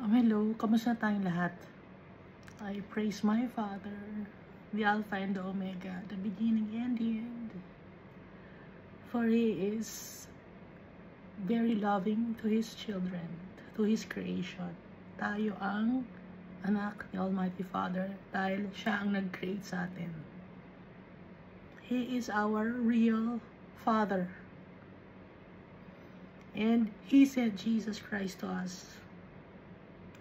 Hello, kamusta tayong lahat? I praise my Father, the Alpha and the Omega, the beginning and the end. For He is very loving to His children, to His creation. Tayo ang anak ni Almighty Father dahil Siya ang nag-create sa atin. He is our real Father. And He sent Jesus Christ to us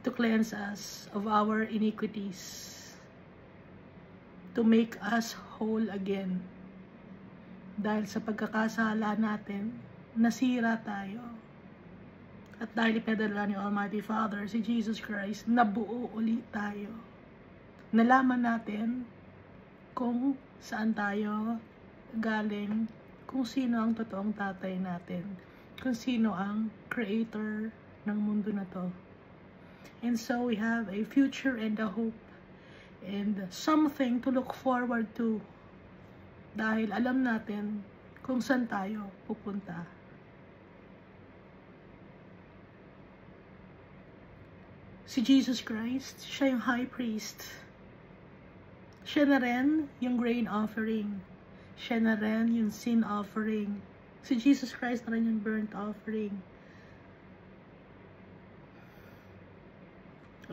to cleanse us of our iniquities, to make us whole again. Dahil sa pagkakasala natin, nasira tayo. At dahil ipinadala ni Almighty Father, si Jesus Christ, nabuo ulit tayo. Nalaman natin kung saan tayo galing, kung sino ang totoong tatay natin, kung sino ang creator ng mundo na to. And so we have a future and a hope and something to look forward to dahil alam natin kung saan tayo pupunta. Si Jesus Christ, Siya yung high priest. Siya na rin yung grain offering. Siya na rin yung sin offering. Si Jesus Christ na rin yung burnt offering.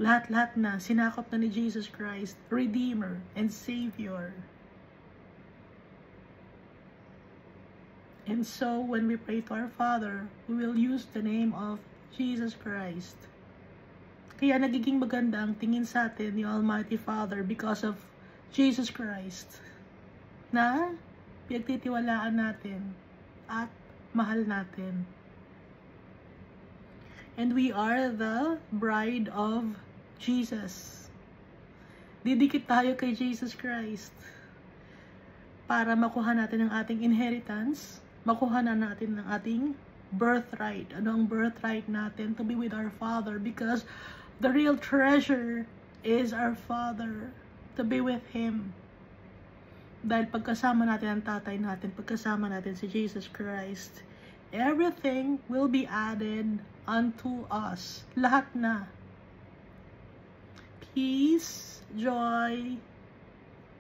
Lahat-lahat na sinakop na ni Jesus Christ, Redeemer and Savior. And so, when we pray to our Father, we will use the name of Jesus Christ. Kaya nagiging maganda ang tingin sa atin ni Almighty Father because of Jesus Christ, na pinagtitiwalaan natin at mahal natin. And we are the bride of Jesus. Didikit tayo kay Jesus Christ para makuha natin ang ating inheritance, makuha na natin ang ating birthright. Ano ang birthright natin? To be with our Father, because the real treasure is our Father. To be with Him. Dahil pagkasama natin ang tatay natin, pagkasama natin si Jesus Christ, everything will be added unto us. Lahat na. Peace, joy,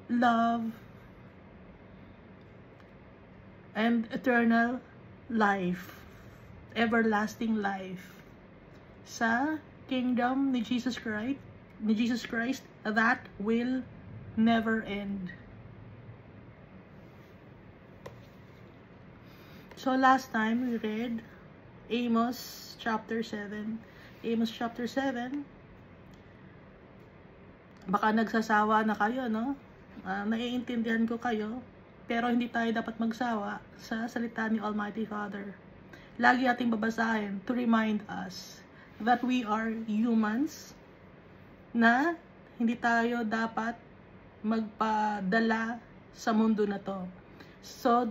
love, and eternal life. Everlasting life. Sa kingdom ni Jesus Christ, that will never end. So last time we read Amos chapter 7. Amos chapter 7. Baka nagsasawa na kayo, no? Naiintindihan ko kayo, pero hindi tayo dapat magsawa sa salita ni Almighty Father. Lagi nating babasahin to remind us that we are humans, na hindi tayo dapat magpadala sa mundo na to. So,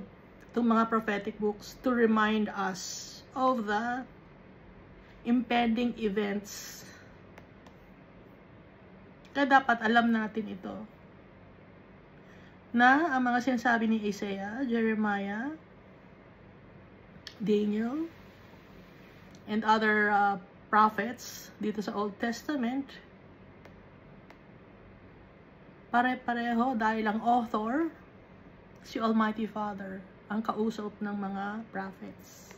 itong mga prophetic books to remind us of the impending events. Kaya dapat alam natin ito, na ang mga sinasabi ni Isaiah, Jeremiah, Daniel, and other prophets dito sa Old Testament, pare-pareho dahil ang author, si Almighty Father, ang kausap ng mga prophets.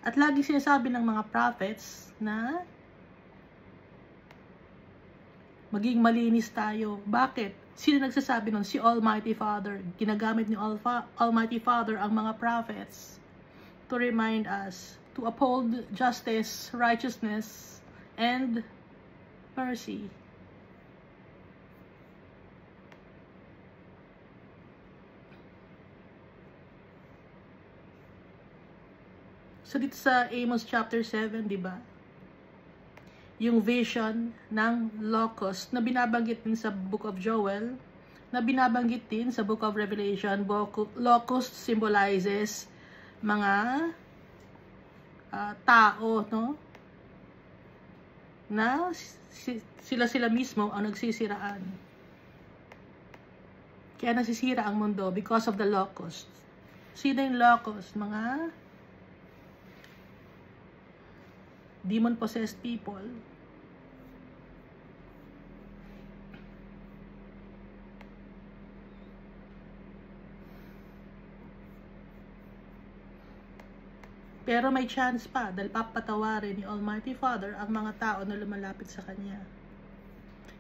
At lagi sinasabi ng mga prophets na maging malinis tayo. Bakit? Sino nagsasabi nun? Si Almighty Father. Ginagamit ni Almighty Father ang mga prophets to remind us to uphold justice, righteousness, and mercy. So dito sa Amos chapter 7, di ba? Yung vision ng locust na binabanggit din sa Book of Joel, na binabanggit din sa Book of Revelation. Locust symbolizes mga tao, no? Na sila mismo ang nagsisiraan. Kaya nasisira ang mundo because of the locust. Sino yung locust? Mga demon-possessed people Pero may chance pa dahil papatawarin ni Almighty Father ang mga tao na lumalapit sa Kanya.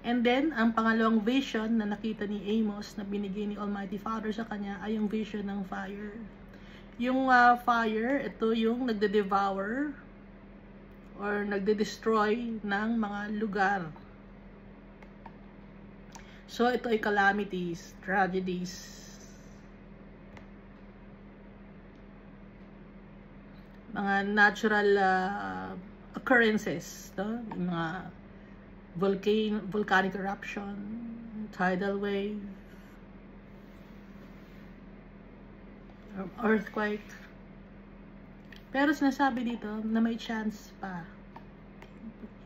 And then, ang pangalawang vision na nakita ni Amos na binigay ni Almighty Father sa kanya ay yung vision ng fire. Yung fire, ito yung nagde-devour or nagde-destroy ng mga lugar. So, ito ay calamities, tragedies, mga natural occurrences, no? Yung mga volcanic eruption, tidal wave, earthquake. Pero sinasabi dito na may chance pa.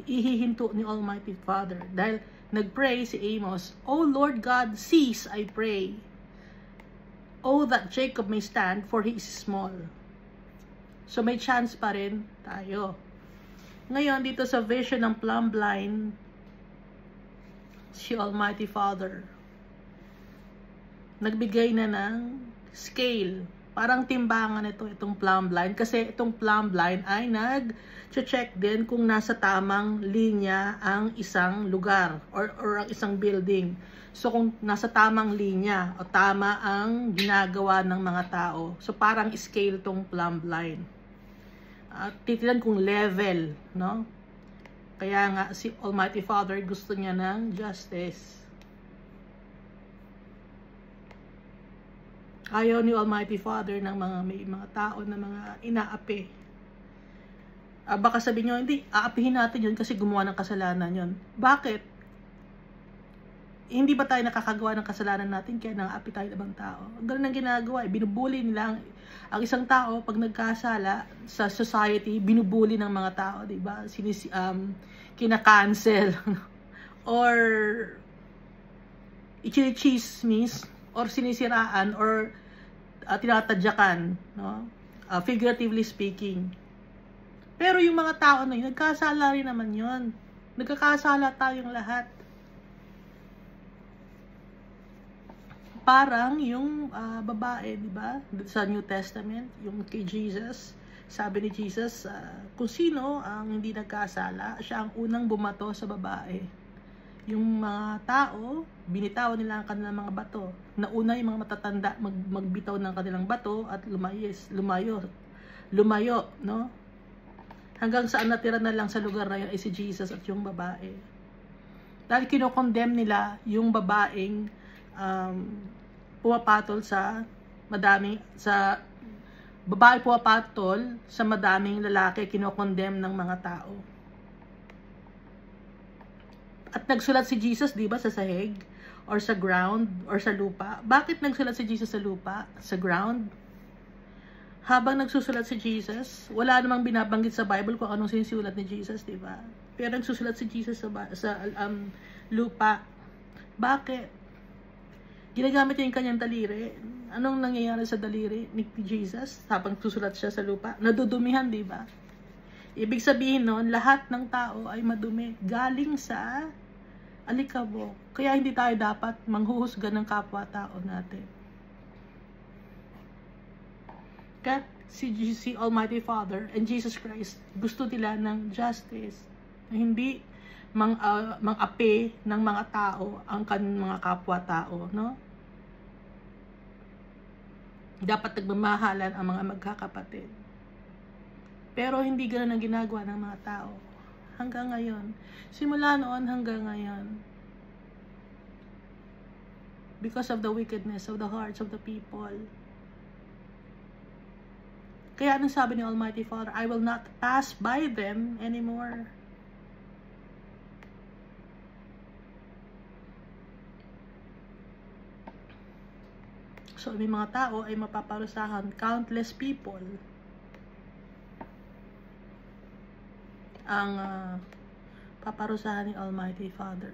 Ihihinto ni Almighty Father dahil nagpray si Amos, "O Lord God, cease, I pray. Oh, that Jacob may stand, for he is small." So may chance pa rin tayo. Ngayon, dito sa vision ng plumb line, si Almighty Father nagbigay na ng scale, parang timbangan itong plumb line, kasi itong plumb line ay nag-check din kung nasa tamang linya ang isang lugar or ang isang building. So kung nasa tamang linya o tama ang ginagawa ng mga tao, so parang scale tong plumb line. Titilan kung level, no? Kaya nga si Almighty Father gusto niya ng justice. Ayaw ni Almighty Father ng may mga tao na mga inaapi. Baka sabihin nyo, hindi, aapihin natin yun kasi gumawa ng kasalanan yun. Bakit? Hindi ba tayo nakakagawa ng kasalanan natin kaya nang-aapi tayo ng ibang tao? Ganun ang ginagawa. Binubuli nila ang isang tao pag nagkasala sa society, binubuli ng mga tao, diba? Kina-cancel or i-chismis or sinisiraan or tinatadyakan, no? Figuratively speaking. Pero yung mga tao na yun, nagkasala rin naman yun. Nagkakasala tayong lahat. Parang yung babae, di ba? Sa New Testament, yung kay Jesus, sabi ni Jesus, kung sino ang hindi nagkasala, siya ang unang bumato sa babae. Yung mga tao, binitawan nila ang kanilang mga bato. Nauna yung mga matatanda magbitaw ng kanilang bato at lumayo, no? Hanggang saan natira na lang sa lugar na yun ay si Jesus at yung babae. Dahil kinokondemn nila yung babaeng pumapatol sa madaming lalaki, kinokondemn ng mga tao. At nagsulat si Jesus, di ba, sa sahig or sa ground or sa lupa. Bakit nagsulat si Jesus sa lupa, sa ground? Habang nagsusulat si Jesus, wala namang binabanggit sa Bible kung anong sinusulat ni Jesus, di ba? Pero nagsusulat si Jesus sa lupa. Bakit? Ginagamit niya yung kanyang daliri. Anong nangyayari sa daliri ni Jesus habang susulat siya sa lupa? Nadudumihan, di ba? Ibig sabihin nun, lahat ng tao ay madumi. Galing sa alikabok. Kaya hindi tayo dapat manghuhusga ng kapwa-tao natin. Kaya si Almighty Father and Jesus Christ, gusto nila ng justice. Hindi mang-api ng mga tao ang mga kapwa-tao, no? Dapat nagmamahalan ang mga magkakapatid. Pero hindi ganoon ang ginagawa ng mga tao hanggang ngayon. Simula noon hanggang ngayon. Because of the wickedness of the hearts of the people. Kaya anong sabi ni Almighty Father? I will not pass by them anymore. So, may mga tao ay mapaparusahan, countless people ang paparusahan ni Almighty Father.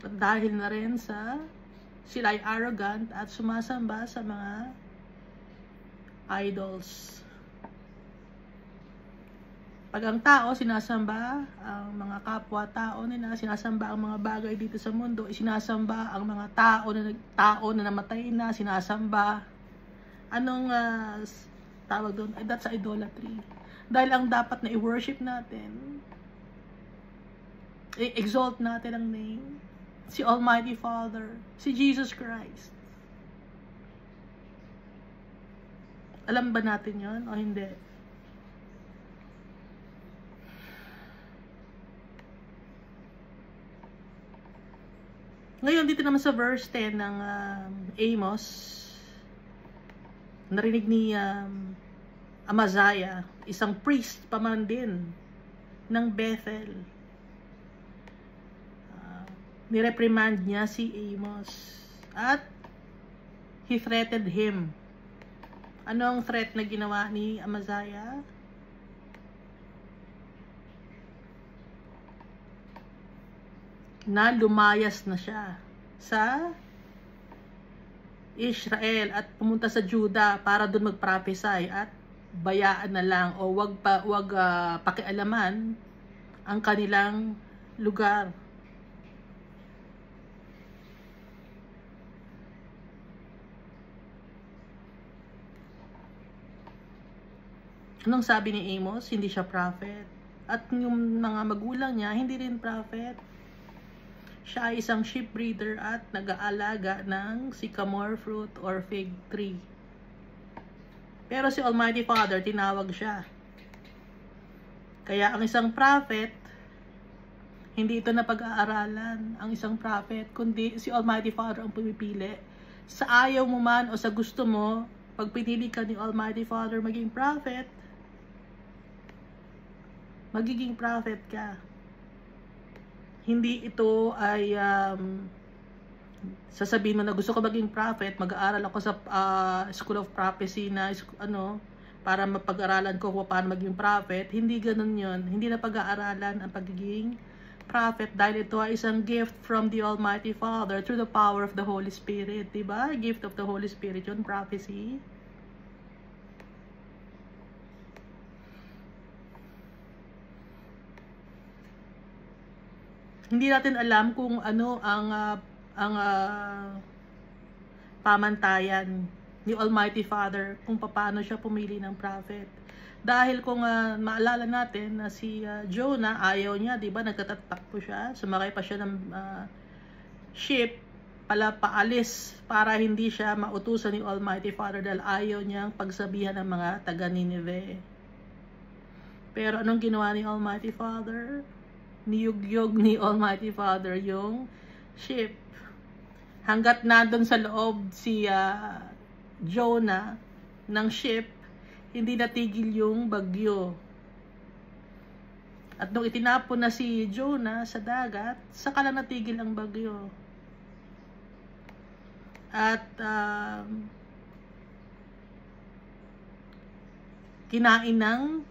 At dahil na rin sa sila ay arrogant at sumasamba sa mga idols. Pag ang tao sinasamba ang mga kapwa-tao nila, sinasamba ang mga bagay dito sa mundo, sinasamba ang mga tao na namatay na, sinasamba. Anong tawag doon? That's idolatry. Dahil ang dapat na i-worship natin, i-exalt natin ang name, si Almighty Father, si Jesus Christ. Alam ba natin yon o hindi? Ngayon, dito naman sa verse 10 ng Amos, narinig ni Amaziah, isang priest pa man din ng Bethel. Nireprimand niya si Amos at he threatened him. Ano ang threat na ginawa ni Amaziah? Na lumayas na siya sa Israel at pumunta sa Judah para doon mag-prophesy at bayaan na lang o wag pakialaman ang kanilang lugar. Anong sabi ni Amos? Hindi siya prophet. At yung mga magulang niya, hindi rin prophet. Siya ay isang sheep breeder at nag-aalaga ng sycamore fruit or fig tree. Pero si Almighty Father, tinawag siya. Kaya ang isang prophet, hindi ito na pag-aaralan ang isang prophet, kundi si Almighty Father ang pumipili. Sa ayaw mo man o sa gusto mo, pag pinili ka ni Almighty Father maging prophet, magiging prophet ka. Hindi ito ay sasabihin mo na gusto ko maging prophet, mag-aaral ako sa School of Prophecy na para mapag-aralan ko kung paano maging prophet. Hindi ganun yun. Hindi na pag-aaralan ang pagiging prophet dahil ito ay isang gift from the Almighty Father through the power of the Holy Spirit. Diba? Gift of the Holy Spirit yun, prophecy. Hindi natin alam kung ano ang pamantayan ni Almighty Father kung paano siya pumili ng prophet. Dahil kung maalala natin na si Jonah, ayaw niya, di ba? Nagtatakbo siya, sumakay pa siya ng ship, paalis para hindi siya mautusan ni Almighty Father dahil ayaw niyang pagsabihan ng mga taga Nineveh. Pero anong ginawa ni Almighty Father? Niyugyog ni Almighty Father yung ship. Hanggat nandun sa loob si Jonah ng ship, hindi natigil yung bagyo. At nung itinapon na si Jonah sa dagat, saka lang natigil ang bagyo. At kinain ng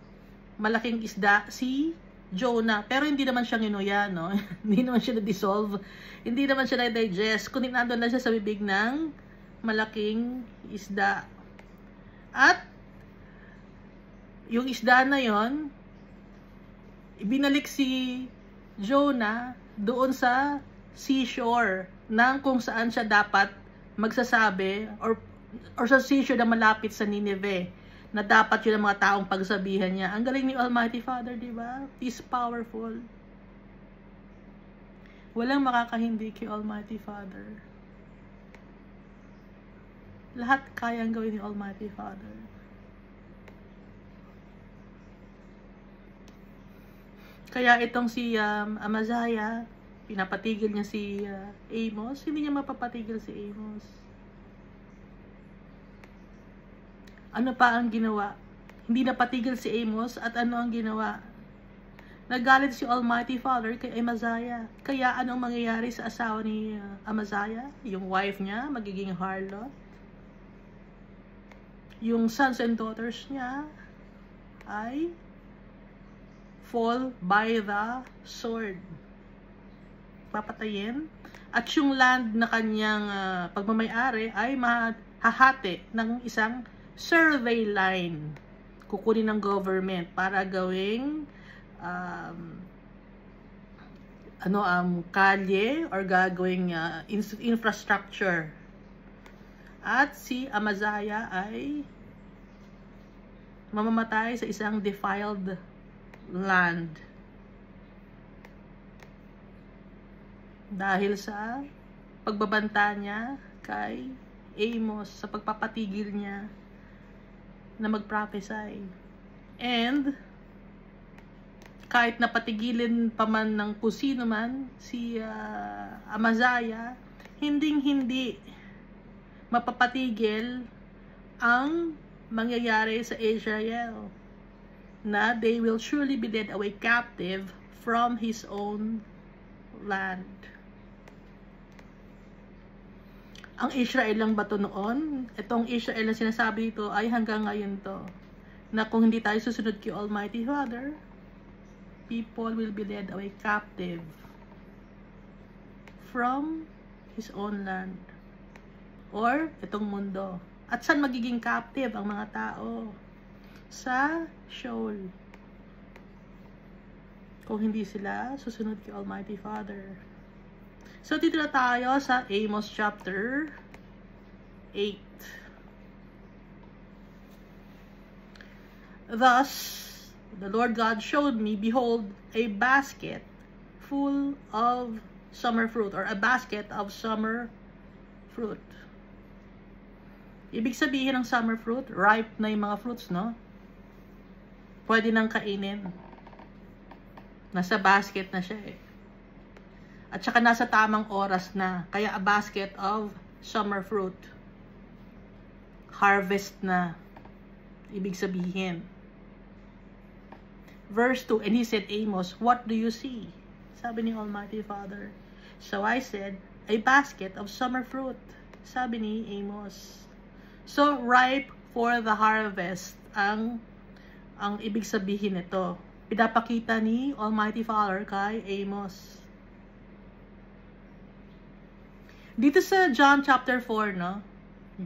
malaking isda si Jonah, pero hindi naman siya nginuya, no? Hindi naman siya na-dissolve, hindi naman siya na-digest, kundi nandun lang siya sa bibig ng malaking isda. At yung isda na yon, ibinalik si Jonah doon sa seashore ng kung saan siya dapat magsasabi or sa seashore na malapit sa Nineveh, na dapat yun ang mga taong pagsabihan niya. Ang galing ni Almighty Father, di ba? He's powerful. Walang makakahindi kay Almighty Father. Lahat kayang gawin ni Almighty Father. Kaya itong si Amaziah, pinapatigil niya si Amos. Hindi niya mapapatigil si Amos. Ano pa ang ginawa? Hindi napatigil si Amos at ano ang ginawa? Nagalit si Almighty Father kay Amaziah. Kaya anong mangyayari sa asawa ni Amaziah? Yung wife niya, magiging harlot. Yung sons and daughters niya ay fall by the sword. Papatayin. At yung land na kanyang pagmamayari ay mahahati ng isang survey line kukunin ng government para gawing kalye or gagawing infrastructure. At si Amaziah ay mamamatay sa isang defiled land dahil sa pagbabanta niya kay Amos, sa pagpapatigil niya na mag-prophesy. And kahit napatigilin pa man ng kusino man si Amaziah, hindi mapapatigil ang mangyayari sa Israel, na they will surely be led away captive from his own land. Ang Israel lang ba to noon? Itong Israel na sinasabi dito ay hanggang ngayon to, na kung hindi tayo susunod kay Almighty Father, people will be led away captive from his own land or itong mundo. At saan magiging captive ang mga tao? Sa Sheol, kung hindi sila susunod kay Almighty Father. So dito na tayo sa Amos chapter 8. Thus the Lord God showed me, behold, a basket full of summer fruit, or a basket of summer fruit. Ibig sabihin ng summer fruit, ripe na yung mga fruits, no? Pwede nang kainin. Nasa basket na siya eh. At saka nasa tamang oras na. Kaya a basket of summer fruit. Harvest na. Ibig sabihin. Verse 2, and he said, Amos, what do you see? Sabi ni Almighty Father. So I said, a basket of summer fruit. Sabi ni Amos. So, ripe for the harvest ang ibig sabihin nito. Pinapakita ni Almighty Father kay Amos. Dito sa John chapter 4, no?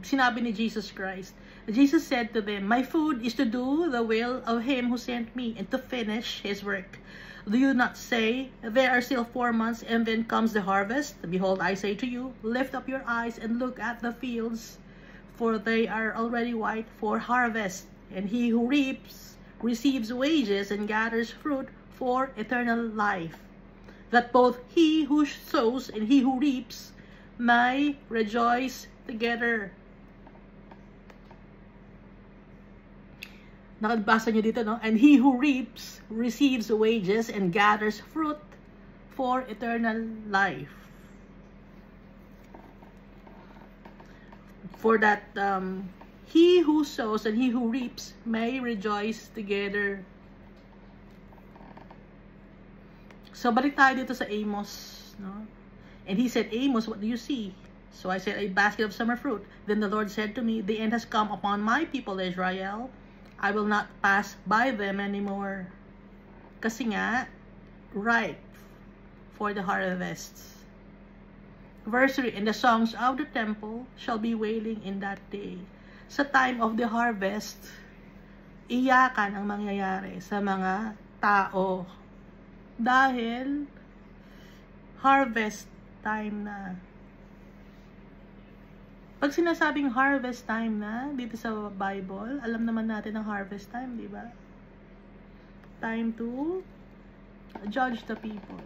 Sinabi ni Jesus Christ. Jesus said to them, my food is to do the will of him who sent me and to finish his work. Do you not say, there are still 4 months and then comes the harvest? Behold, I say to you, lift up your eyes and look at the fields, for they are already white for harvest. And he who reaps receives wages and gathers fruit for eternal life, that both he who sows and he who reaps may rejoice together. Nakabasa niyo dito, no? And he who reaps receives wages and gathers fruit for eternal life. For that he who sows and he who reaps may rejoice together. So balik tayo dito sa Amos, no? And he said, Amos, what do you see? So I said, a basket of summer fruit. Then the Lord said to me, the end has come upon my people Israel. I will not pass by them anymore. Kasi nga, ripe for the harvest. Verse 3, and the songs of the temple shall be wailing in that day. Sa time of the harvest, iyakan ang mangyayari sa mga tao. Dahil, harvest time na. Pag sinasabing harvest time na, dito sa Bible, alam naman natin ang harvest time, di ba? Time to judge the people.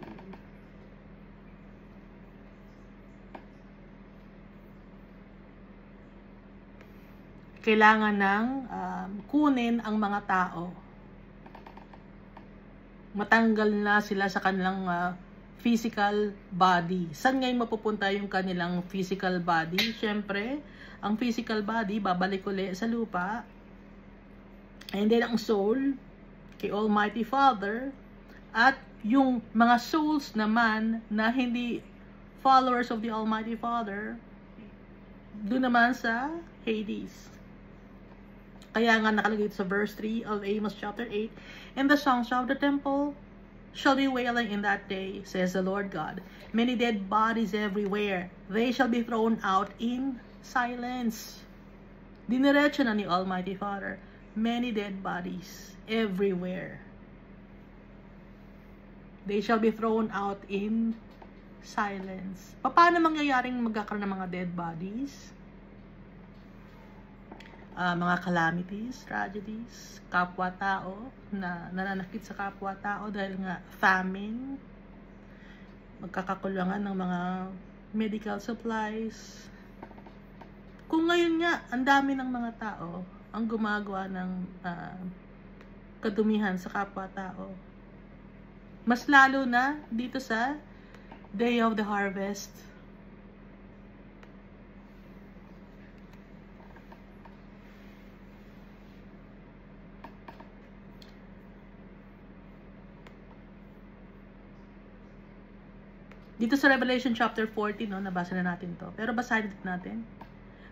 Kailangan ng kunin ang mga tao. Matanggal na sila sa kanilang physical body. Saan ngayon mapupunta yung kanilang physical body? Siyempre, ang physical body, babalik ulit sa lupa. And then ang soul, kay Almighty Father. At yung mga souls naman na hindi followers of the Almighty Father, doon naman sa Hades. Kaya nga nakalagay sa verse 3 of Amos chapter 8, and the songs of the temple shall be wailing in that day, says the Lord God. Many dead bodies everywhere. They shall be thrown out in silence. Diniretso na ni Almighty Father. many dead bodies everywhere. They shall be thrown out in silence. Paano mangyayaring magkakaroon ng mga dead bodies? Mga calamities, tragedies, kapwa-tao na nananakit sa kapwa-tao dahil nga famine, magkakakulangan ng mga medical supplies. Kung ngayon nga, ang dami ng mga tao ang gumagawa ng kadumihan sa kapwa-tao. Mas lalo na dito sa Day of the Harvest. Dito sa Revelation chapter 14, no, nabasa na natin to. Pero basahin natin.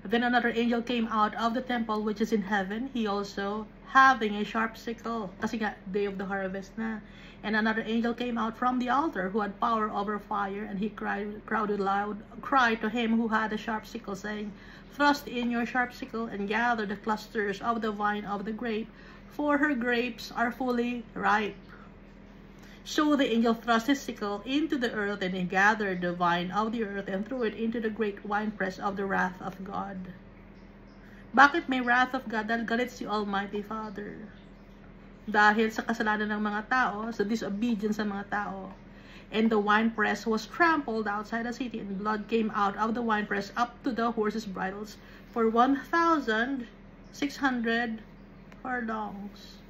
Then another angel came out of the temple which is in heaven, he also having a sharp sickle. Kasi nga, day of the harvest na. And another angel came out from the altar who had power over fire, and he cried to him who had a sharp sickle, saying, Thrust in your sharp sickle and gather the clusters of the vine of the grape, for her grapes are fully ripe. So the angel thrust his sickle into the earth, and he gathered the vine of the earth and threw it into the great winepress of the wrath of God. Bakit may wrath of God? Dahil galit si Almighty Father. Dahil sa kasalanan ng mga tao, sa disobedience sa mga tao. And the winepress was trampled outside the city, and blood came out of the winepress up to the horses' bridles for 1,600 furlongs.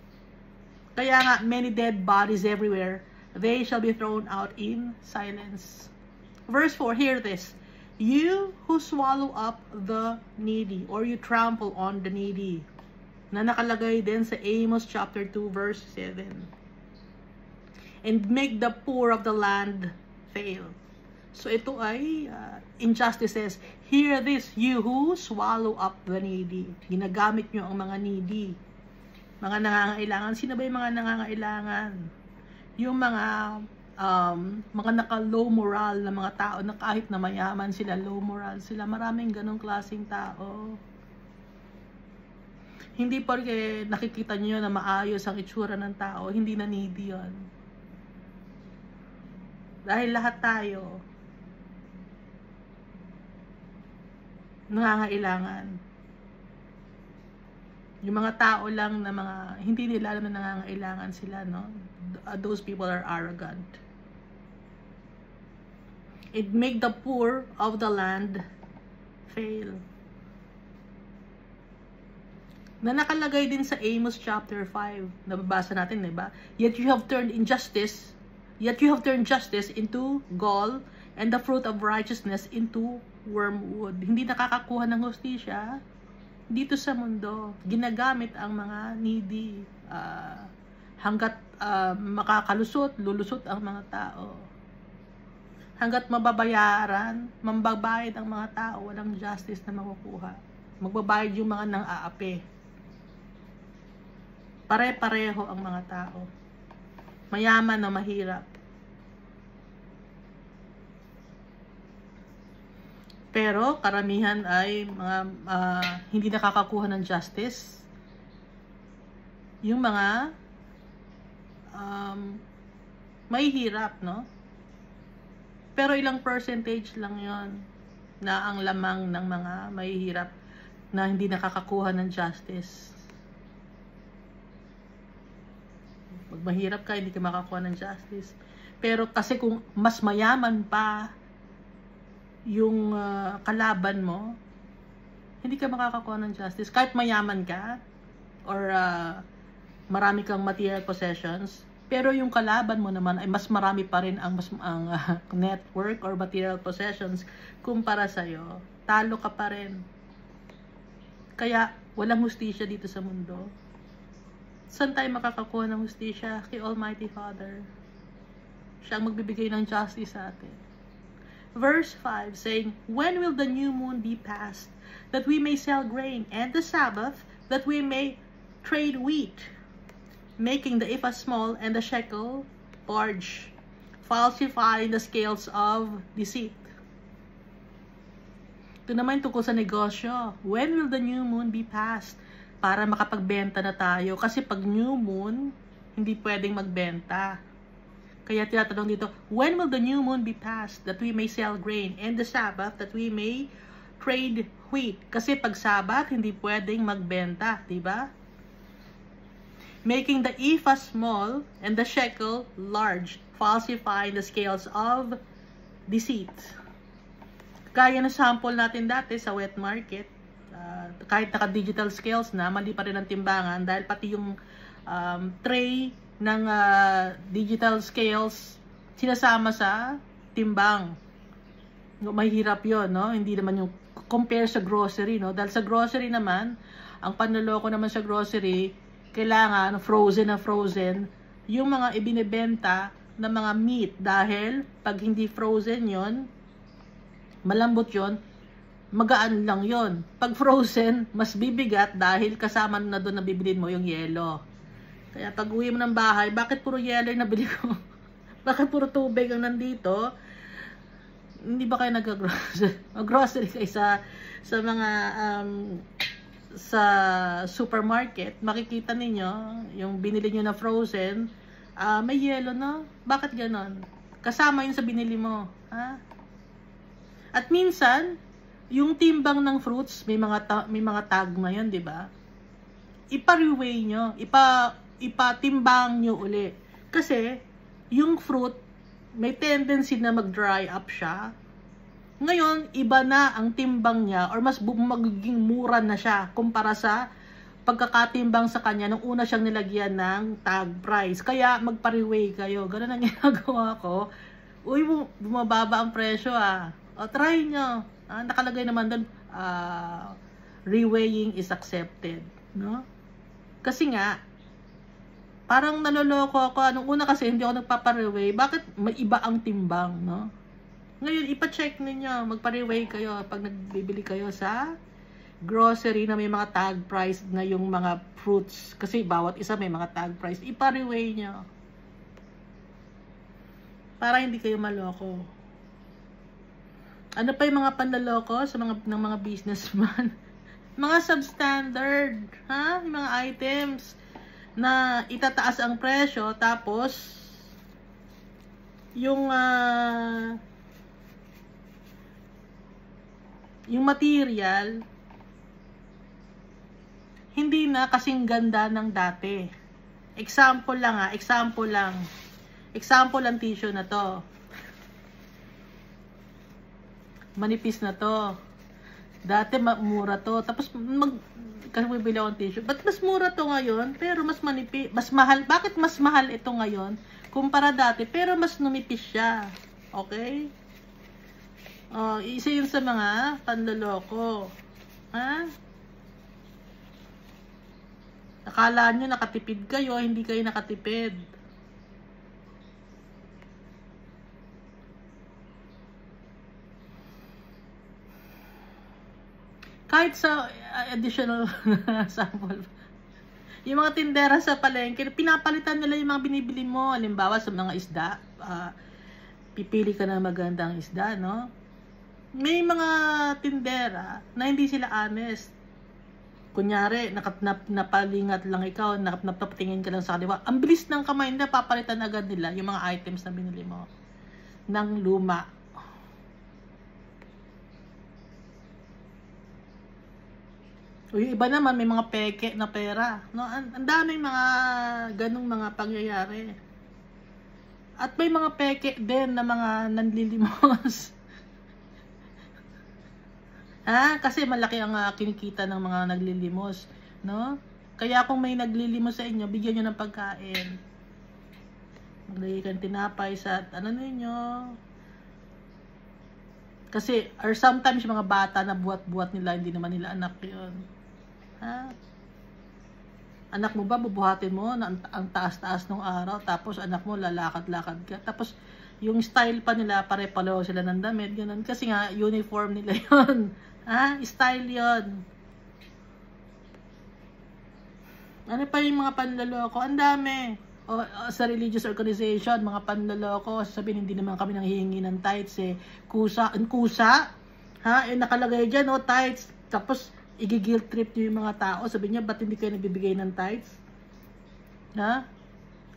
Kaya nga, many dead bodies everywhere. They shall be thrown out in silence. Verse 4, hear this. You who swallow up the needy, or you trample on the needy. Na nakalagay din sa Amos chapter 2, verse 7. And make the poor of the land fail. So ito ay injustices. Hear this, you who swallow up the needy. Ginagamit nyo ang mga needy. Mga nangangailangan. Sino ba yung mga nangangailangan? Yung mga naka-low moral na mga tao na kahit na mayaman sila, low moral sila. Maraming ganong klaseng tao. Hindi porque nakikita nyo na maayos ang itsura ng tao, hindi na needy yun. Dahil lahat tayo nangangailangan. Yung mga tao lang na mga, hindi nila alam na nangangailangan sila, no? Those people are arrogant. It make the poor of the land fail. Na nakalagay din sa Amos chapter 5. Nababasa natin, diba? Yet you have turned justice into gall, and the fruit of righteousness into wormwood. Hindi nakakakuha ng hustisya dito sa mundo. Ginagamit ang mga needy hanggat makakalusot, lulusot ang mga tao. Hanggat mababayaran, mambabayad ang mga tao, walang justice na makukuha. Magbabayad yung mga nang-aapi. Pare-pareho ang mga tao. Mayaman na mahirap. Pero karamihan ay mga hindi nakakakuha ng justice. Yung mga may hirap, no? Pero ilang percentage lang yon na ang lamang ng mga may hirap na hindi nakakakuha ng justice. Pag mahirap ka, hindi ka makakuha ng justice. Pero kasi kung mas mayaman pa yung kalaban mo, hindi ka makakakuha ng justice. Kahit mayaman ka, or marami kang material possessions, pero yung kalaban mo naman ay mas marami pa rin ang network or material possessions kumpara sa'yo. Talo ka pa rin. Kaya walang hustisya dito sa mundo. Saan tayo makakakuha ng hustisya? Kay Almighty Father. Siya ang magbibigay ng justice sa atin. Verse 5 saying, When will the new moon be past, that we may sell grain, and the Sabbath, that we may trade wheat, making the ephah small and the shekel large, falsifying the scales of deceit. Ito naman tungkol sa negosyo. When will the new moon be past? para makapagbenta na tayo. Kasi pag new moon, hindi pwedeng magbenta. Kaya tinatanong dito, when will the new moon be passed that we may sell grain, and the Sabbath that we may trade wheat? Kasi pag Sabbath, hindi pwedeng magbenta, diba? Making the ephah small and the shekel large, falsifying the scales of deceit. Kaya na sample natin dati sa wet market, kahit naka-digital scales na, mali pa rin ang timbangan dahil pati yung tray ng digital scales sinasama sa timbang. Mahirap yun, no? Hindi naman yung compare sa grocery, no? Dahil sa grocery naman, ang panloloko naman sa grocery, kailangan frozen na frozen yung mga ibinebenta na mga meat, dahil pag hindi frozen yon, malambot yon, magaan lang yon. Pag frozen, mas bibigat dahil kasama na doon na bibilin mo yung yelo. Kaya pag uwi mo ng bahay, bakit puro yelo yung nabili ko? Bakit puro tubig ang nandito? Hindi ba kayo nag-grocery kayo sa mga sa supermarket? Makikita ninyo yung binili nyo na frozen, may yelo na. Bakit ganon? Kasama yun sa binili mo. Ha? At minsan, yung timbang ng fruits, may mga tag na yun, di ba? Ipa-reweigh nyo, ipatimbang nyo uli. Kasi, yung fruit, may tendency na mag-dry up siya. Ngayon, iba na ang timbang niya, or mas magiging mura na siya kumpara sa pagkakatimbang sa kanya nung una siyang nilagyan ng tag price. Kaya, magpa-reweigh kayo. Ganun ang ginagawa ko. Uy, bumababa ang presyo O, try nyo. Nakalagay naman doon, reweighing is accepted. No? Kasi nga, parang naloloko ako. Nung una kasi hindi ako nagpapa-reweigh. Bakit may iba ang timbang, no? Ngayon, ipa-check ninyo. Magpa-reweigh kayo pag nagbibili kayo sa grocery na may mga tag price na yung mga fruits. Kasi bawat isa may mga tag price. Ipa-reweigh nyo. Para hindi kayo maloko. Ano pa yung mga panlaloko sa ng mga businessman? Mga substandard, ha? Yung mga items na itataas ang presyo, tapos yung material hindi na kasing ganda ng dati. Example lang example ang tissue na to. Manipis na to. Dati mura to. Tapos kasi bibili akong tissue. Ba't mas mura to ngayon? Pero mas manipis. Mas mahal. Bakit mas mahal ito ngayon? Kumpara dati. Pero mas numipis siya. Okay? Isa yun sa mga panloloko. Ha? Akala nyo nakatipid kayo. Hindi kayo nakatipid. Kahit sa additional sample, yung mga tindera sa palengke, pinapalitan nila yung mga binibili mo. Halimbawa sa mga isda, pipili ka na magandang isda, no? May mga tindera na hindi sila honest. Kunyari, napalingat lang ikaw, napatingin ka lang sa kaliwa. Ang bilis ng kamay nila, papalitan agad nila yung mga items na binili mo ng luma. O yung iba naman, may mga peke na pera. No? Ang daming mga ganong mga pangyayari. At may mga peke din na mga nanlilimos. Kasi malaki ang kinikita ng mga naglilimos. No? Kaya kung may naglilimos sa inyo, bigyan nyo ng pagkain. Maglagay kang tinapay sa ninyo. Kasi, or sometimes yung mga bata na buhat-buhat nila, hindi naman nila anak yun. Anak mo ba, bubuhatin mo na ang taas-taas ng araw, tapos anak mo lalakad-lakad ka, tapos yung style pa nila, pare-palo sila ng damit, ganun. Kasi nga, uniform nila yon. Style yon. Ano pa yung mga panloloko? Ang dami. Sa religious organization, mga panloloko, sasabihin hindi naman kami nanghihingi ng tithes, kusa, nakalagay dyan, tithes, tapos i-guilt trip nyo yung mga tao. Sabi niya, ba't hindi kayo nagbibigay ng tithes? Ha?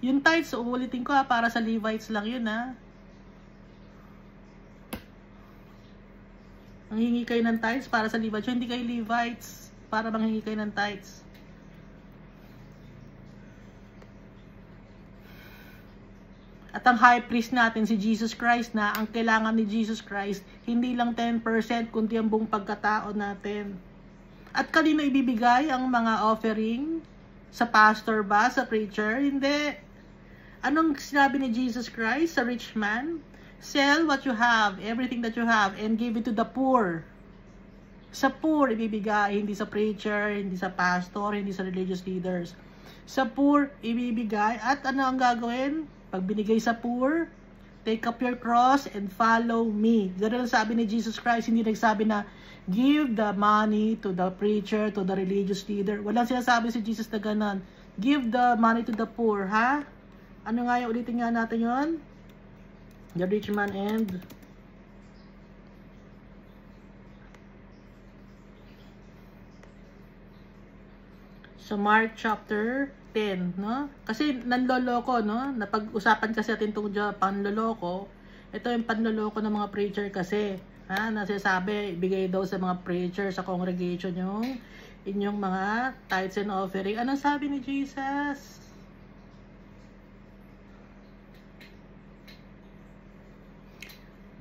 Yung tithes, uulitin ko ha, para sa Levites lang yun ha. Manghingi kayo ng tithes para sa Levites. Hindi kayo Levites para manghingi kayo ng tithes. At ang high priest natin, si Jesus Christ na, ang kailangan ni Jesus Christ, hindi lang 10%, kundi ang buong pagkatao natin. At kanino ibibigay ang mga offering? Sa pastor ba? Sa preacher? Hindi. Anong sinabi ni Jesus Christ sa rich man? Sell what you have, everything that you have, and give it to the poor. Sa poor ibibigay, hindi sa preacher, hindi sa pastor, hindi sa religious leaders. Sa poor ibibigay, at ano ang gagawin? Pag binigay sa poor, take up your cross and follow me. Ganun ang sabi ni Jesus Christ, hindi nagsabi na give the money to the preacher, to the religious leader. Walang sinasabi si Jesus na ganun. Give the money to the poor, ha? Ano nga yung ulitin nga natin yun? The rich man and so Mark chapter 10, no? Kasi nanloloko, no? Napag-usapan kasi natin itong panloloko. Ito yung panloloko ng mga preacher kasi, ha? Nasasabi, bigay daw sa mga preacher sa congregation yung inyong mga tithes and offering. Anong sabi ni Jesus?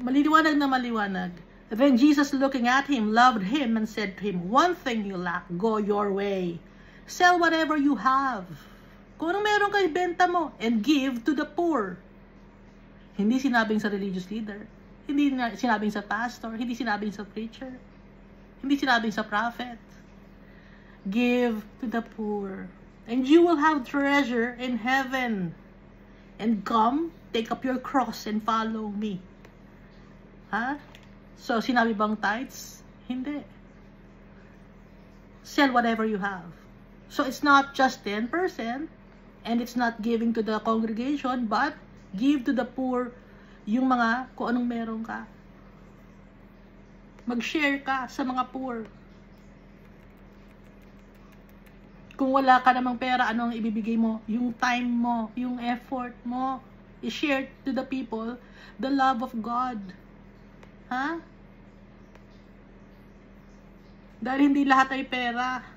Maliwanag na maliwanag. Then Jesus, looking at him, loved him and said to him, one thing you lack, go your way. Sell whatever you have. Kung anong meron kayo, benta mo. And give to the poor. Hindi sinabing sa religious leader. Hindi sinabing sa pastor. Hindi sinabing sa preacher. Hindi sinabing sa prophet. Give to the poor. And you will have treasure in heaven. And come, take up your cross and follow me. Ha? So, sinabi bang tithes? Hindi. Sell whatever you have. So, it's not just 10%, and it's not giving to the congregation, but give to the poor yung mga, kung anong meron ka. Mag-share ka sa mga poor. Kung wala ka namang pera, anong ibibigay mo? Yung time mo, yung effort mo, i-share to the people the love of God. Ha? Dahil hindi lahat ay pera.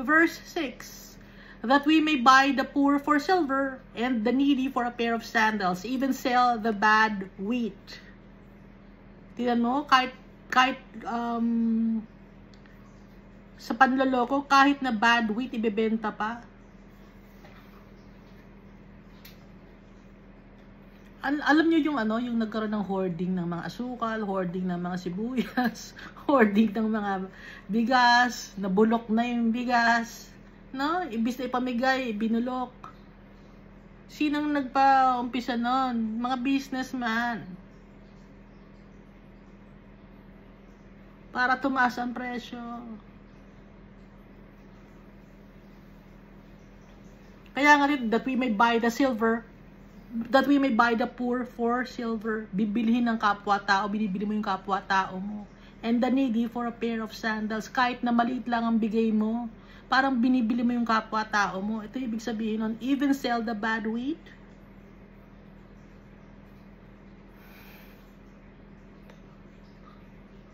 Verse 6, that we may buy the poor for silver and the needy for a pair of sandals, even sell the bad wheat. Tignan mo, kahit sa panloloko, kahit na bad wheat, ibebenta pa. Alam nyo yung yung nagkaroon ng hoarding ng mga asukal, hoarding ng mga sibuyas, hoarding ng mga bigas, nabulok na yung bigas, no? Ibis na ipamigay, binulok. Sinong nagpa-umpisa nun? Mga businessman. Para tumaas ang presyo. Kaya nga rin, that we may buy the silver, that we may buy the poor for silver. Bibilihin ng kapwa-tao, binibili mo yung kapwa-tao mo. And the needy for a pair of sandals. Kahit na maliit lang ang bigay mo, parang binibili mo yung kapwa-tao mo. Ito ibig sabihin nun, even sell the bad wheat.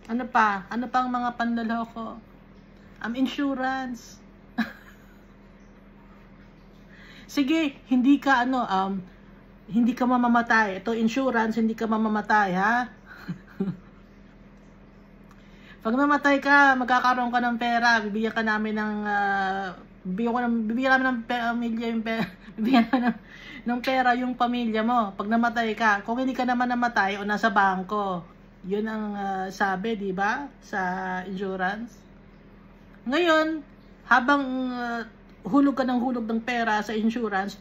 Ano pa? Ano pang mga panloloko? Insurance. Sige, hindi ka hindi ka mamamatay. Ito insurance, hindi ka mamamatay, ha? Pag namatay ka, magkakaroon ka ng pera, bibigyan ka namin ng bibigyan namin ng pamilya yung pera, bibigyan namin ng pera yung pamilya mo. Pag namatay ka, kung hindi ka naman namatay o nasa bangko, yun ang sabi, di ba? Sa insurance. Ngayon, habang hulog ka ng hulog ng pera sa insurance,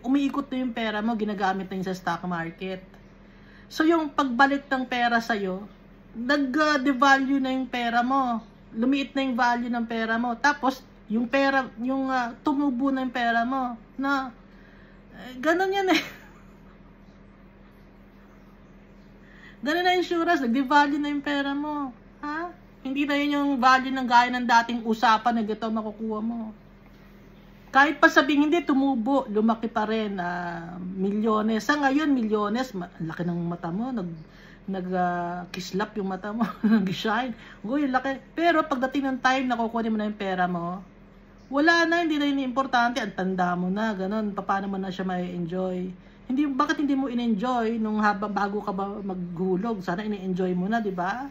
umiikot na yung pera mo, ginagamit na yun sa stock market. So, yung pagbalik ng pera sa'yo, nag-devalue na yung pera mo. Lumiit na yung value ng pera mo. Tapos, yung pera, tumubo na yung pera mo. Na, Ganon yan eh. Ganon na insurance, nag-devalue na yung pera mo. Ha? Hindi na yun yung value ng gaya ng dating usapan na gito makukuha mo. Kahit pa sabing hindi, tumubo, lumaki pa rin, milyones. Sa ngayon, milyones, laki ng mata mo, nag-kislap yung mata mo, nag-shine. Uy, laki. Pero pagdating ng time na kukunin mo na yung pera mo, wala na, hindi na yun importante, ang tanda mo na, ganun, paano mo na siya mai-enjoy. Hindi, bakit hindi mo in-enjoy nung bago ka ba maghulog? Sana in-enjoy mo na, di ba?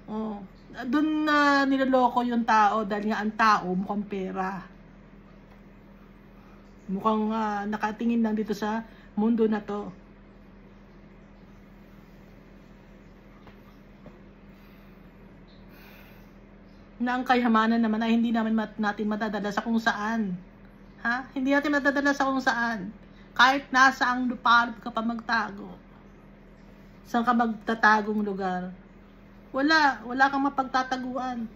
Oh, doon na niloloko yung tao dahil nga ang tao mukhang pera. Mukhang nakatingin lang dito sa mundo na to. Na ang kayamanan naman ay hindi natin matadala sa kung saan. Ha? Hindi natin matadala sa kung saan. Kahit nasa ang lupalop ka pa magtago. Saan ka magtatagong lugar? Wala kang mapagtataguan.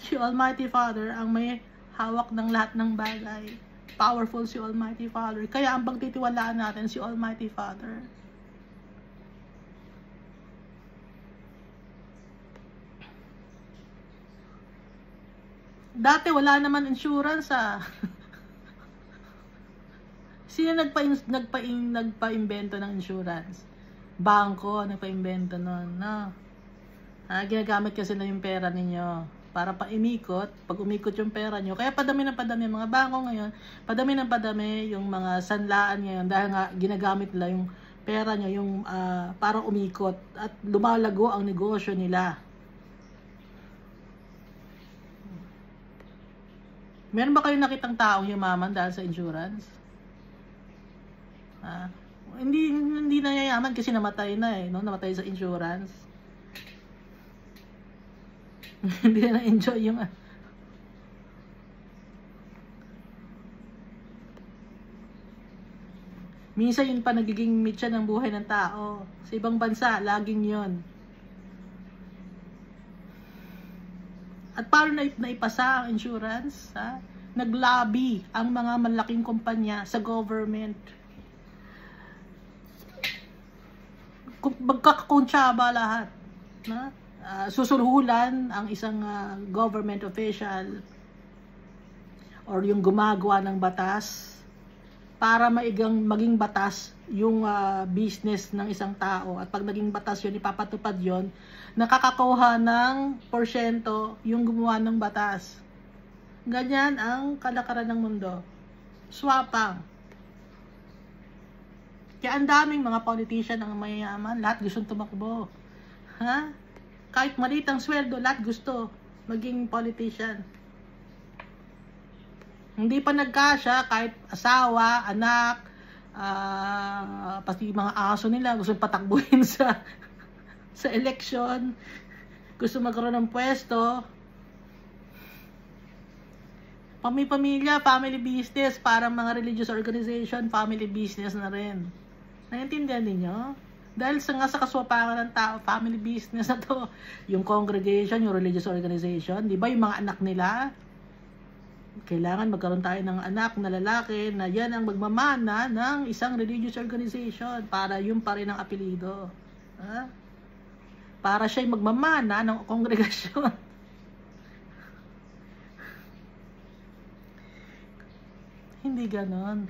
Si Almighty Father ang may hawak ng lahat ng bagay. Powerful si Almighty Father. Kaya ang pagtitiwalaan natin si Almighty Father. Dati wala naman insurance Sino nagpa-imbento ng insurance? Bangko, nagpa-imbento nun, no? Ginagamit kasi na yung pera ninyo para paimikot, pag umikot yung pera nyo. Kaya padami ng padami mga bangko ngayon, padami ng padami yung mga sanlaan ngayon dahil nga ginagamit nila yung pera nyo yung para umikot at lumalago ang negosyo nila. Meron ba kayong nakitang taong yumaman dahil sa insurance? Hindi na yayaman kasi namatay na no? Namatay sa insurance. Hindi na enjoy yung minsan yun pa nagiging mitya ng buhay ng tao. Sa ibang bansa, laging yun. At paano naipasa ang insurance? Nag-lobby ang mga malaking kumpanya sa government. Magkakakuntsaba lahat. Susulhulan ang isang government official or yung gumagawa ng batas para maging batas yung business ng isang tao. At pag naging batas yun, ipapatupad yun, nakakakuha ng porsyento yung gumawa ng batas. Ganyan ang kalakaran ng mundo. Swapang. Kaya ang daming mga politician ang mayayaman, lahat gustong tumakbo. Ha? Kahit maliit ang sweldo, lahat gusto maging politician. Hindi pa nagkasya, kahit asawa, anak, pati mga aso nila, gusto patakbuhin sa election, gusto magkaroon ng pwesto. Pamilya, family business, parang mga religious organization, family business na rin. Naiintindihan ninyo? Dahil sa kaswapangan ng tao, family business na to. Yung congregation, yung religious organization, di ba yung mga anak nila? Kailangan magkaroon tayo ng anak na lalaki na yan ang magmamana ng isang religious organization para yun pa rin ang apelido. Para siya'y magmamana ng kongregasyon. Hindi ganon.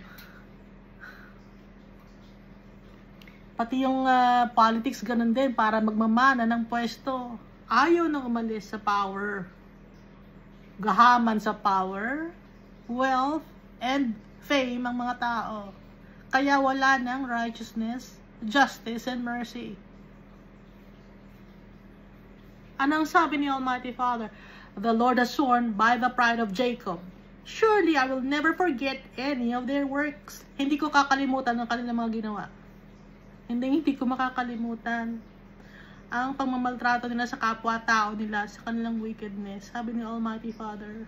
Pati yung politics ganon din para magmamana ng pwesto. Ayaw nang umalis sa power. Gahaman sa power, wealth, and fame ang mga tao. Kaya wala ng righteousness, justice, and mercy. Anong sabi ni Almighty Father? The Lord has sworn by the pride of Jacob. Surely I will never forget any of their works. Hindi ko kakalimutan ang kanilang mga ginawa. Hindi ko makakalimutan ang pagmamaltrato nila sa kapwa-tao nila sa kanilang wickedness. Sabi ni Almighty Father.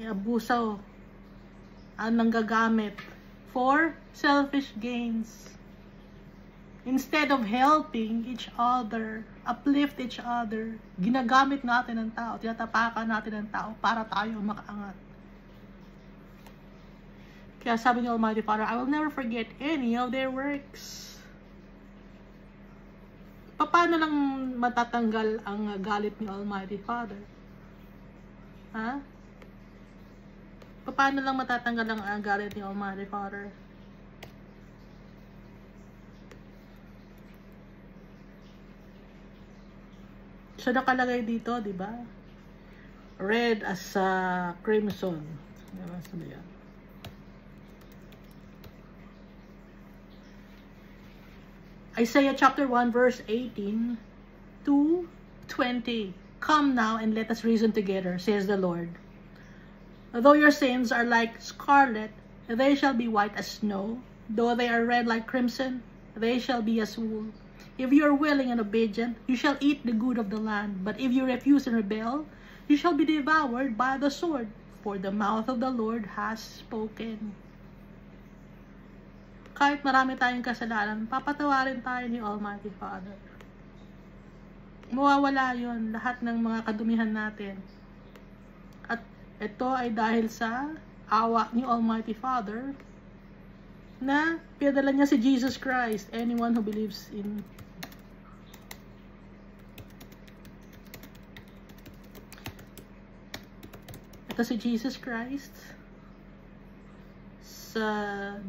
Abuso ang nanggagamit for selfish gains instead of helping each other. uplift each other. Ginagamit natin ang tao, tinatapakan natin ang tao para tayo makaangat. Kaya sabi ni Almighty Father, I will never forget any of their works. Paano lang matatanggal ang galit ni Almighty Father? Ha? Paano lang matatanggal ang galit ni Almighty Father? So nakalagay dito, di ba? Red as crimson. Diba? Sabi yan. Isaiah chapter 1 verse 18 to 20. Come now and let us reason together, says the Lord. Though your sins are like scarlet, they shall be white as snow. Though they are red like crimson, they shall be as wool. If you are willing and obedient, you shall eat the good of the land. But if you refuse and rebel, you shall be devoured by the sword. For the mouth of the Lord has spoken. Kahit marami tayong kasalanan, papatawarin tayo ni Almighty Father. Mawawala yon lahat ng mga kadumihan natin. At ito ay dahil sa awa ni Almighty Father na pinadala niya si Jesus Christ. Anyone who believes in ito si Jesus Christ.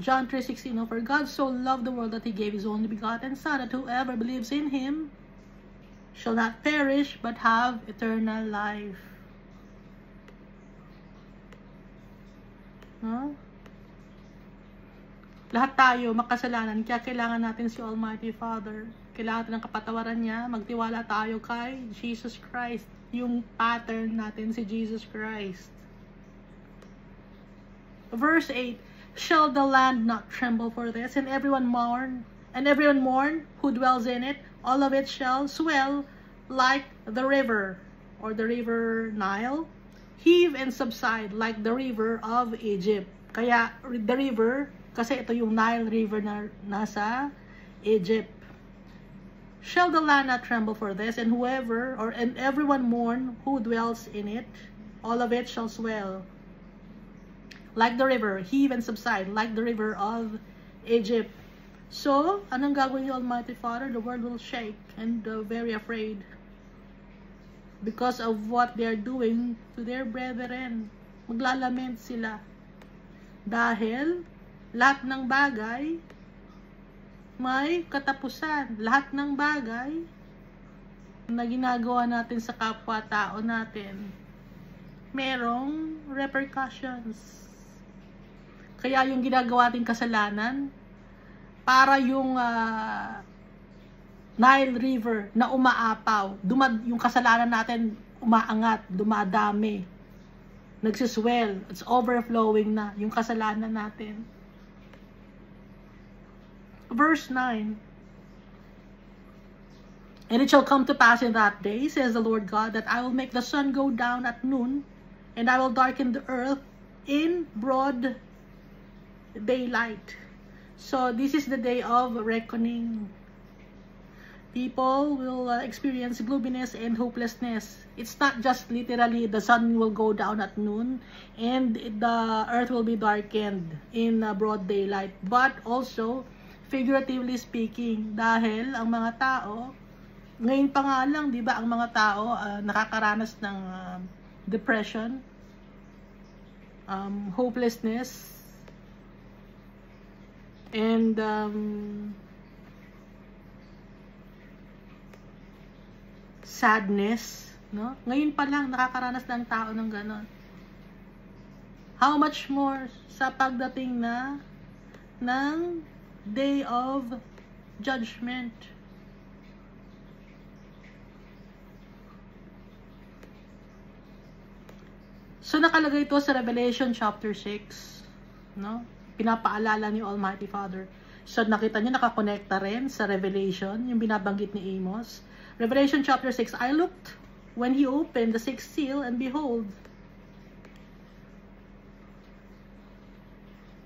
John 3:16, for God so loved the world that He gave His only begotten Son, that whoever believes in Him shall not perish but have eternal life. Huh? Lahat tayo makasalanan, kaya kailangan natin si Almighty Father. Kailangan natin ng kapatawaran niya. Magtiwala tayo kay Jesus Christ. Yung pattern natin si Jesus Christ. Verse 8, shall the land not tremble for this, and everyone mourn who dwells in it? All of it shall swell like the river, or the river Nile, heave and subside like the river of Egypt. Kaya the river, kasi ito yung Nile River na nasa Egypt. Shall the land not tremble for this, and everyone mourn who dwells in it? All of it shall swell like the river, heave and subside like the river of Egypt. So, anong gagawin ni Almighty Father? The world will shake and very afraid because of what they are doing to their brethren. Maglalament sila dahil lahat ng bagay may katapusan. Lahat ng bagay na ginagawa natin sa kapwa-tao natin merong repercussions. Kaya yung ginagawa nating kasalanan, para yung Nile River na umaapaw, yung kasalanan natin umaangat, dumadami, nagsiswell, it's overflowing na yung kasalanan natin. Verse 9, and it shall come to pass in that day, says the Lord God, that I will make the sun go down at noon, and I will darken the earth in broad daylight. So this is the day of reckoning. People will experience gloominess and hopelessness. It's not just literally the sun will go down at noon and the earth will be darkened in broad daylight, but also figuratively speaking, dahil ang mga tao ngayon pa nga lang, di ba, ang mga tao nakakaranas ng depression, hopelessness, and sadness, no? Ngayon pa lang nakakaranas ng tao ng ganon. How much more sa pagdating na ng day of judgment. So nakalagay ito sa Revelation chapter 6, no? Pinapaalala ni Almighty Father. So nakita niyo, nakakonekta rin sa Revelation, yung binabanggit ni Amos. Revelation chapter 6, I looked when He opened the sixth seal, and behold,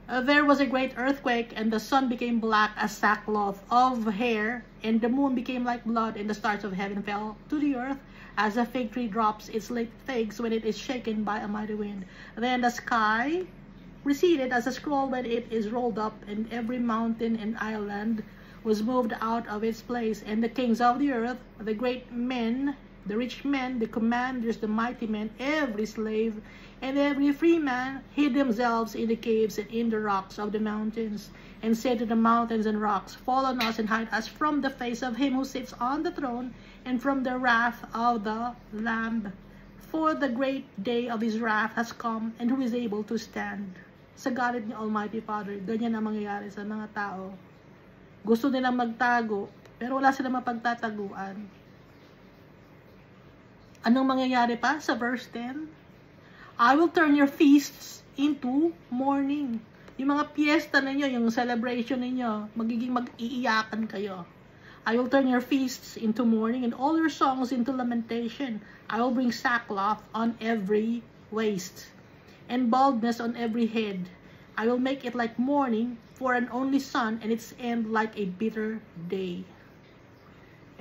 There was a great earthquake, and the sun became black as sackcloth of hair, and the moon became like blood, and the stars of heaven fell to the earth, as a fig tree drops its late figs when it is shaken by a mighty wind. Then the sky receded as a scroll when it is rolled up, and every mountain and island was moved out of its place, and the kings of the earth, the great men, the rich men, the commanders, the mighty men, every slave, and every free man hid themselves in the caves and in the rocks of the mountains, and said to the mountains and rocks, fall on us and hide us from the face of him who sits on the throne, and from the wrath of the Lamb. For the great day of his wrath has come, and who is able to stand? Sa galit ni Almighty Father, ganyan ang mangyayari sa mga tao. Gusto nilang magtago, pero wala silang mapagtataguan. Anong mangyayari pa sa verse 10? I will turn your feasts into mourning. Yung mga piyesta ninyo, yung celebration ninyo, magiging mag-iiyakan kayo. I will turn your feasts into mourning and all your songs into lamentation. I will bring sackcloth on every waist and baldness on every head. I will make it like mourning for an only son, and its end like a bitter day.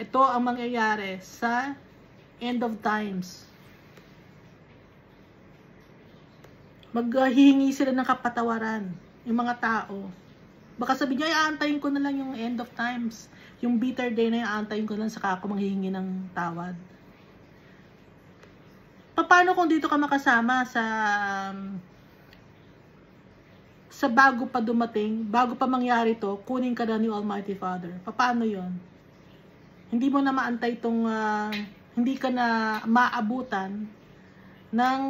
Ito ang mangyayari sa end of times. Maghihingi sila ng kapatawaran, yung mga tao. Baka sabi niya, aantayin ko na lang yung end of times. Yung bitter day na aantayin ko lang, saka ako manghihingi ng tawad. Paano kung dito ka makasama sa bago pa dumating, bago pa mangyari to, kunin ka na ni Almighty Father? Paano yon? Hindi mo na maantay itong, hindi ka na maabutan ng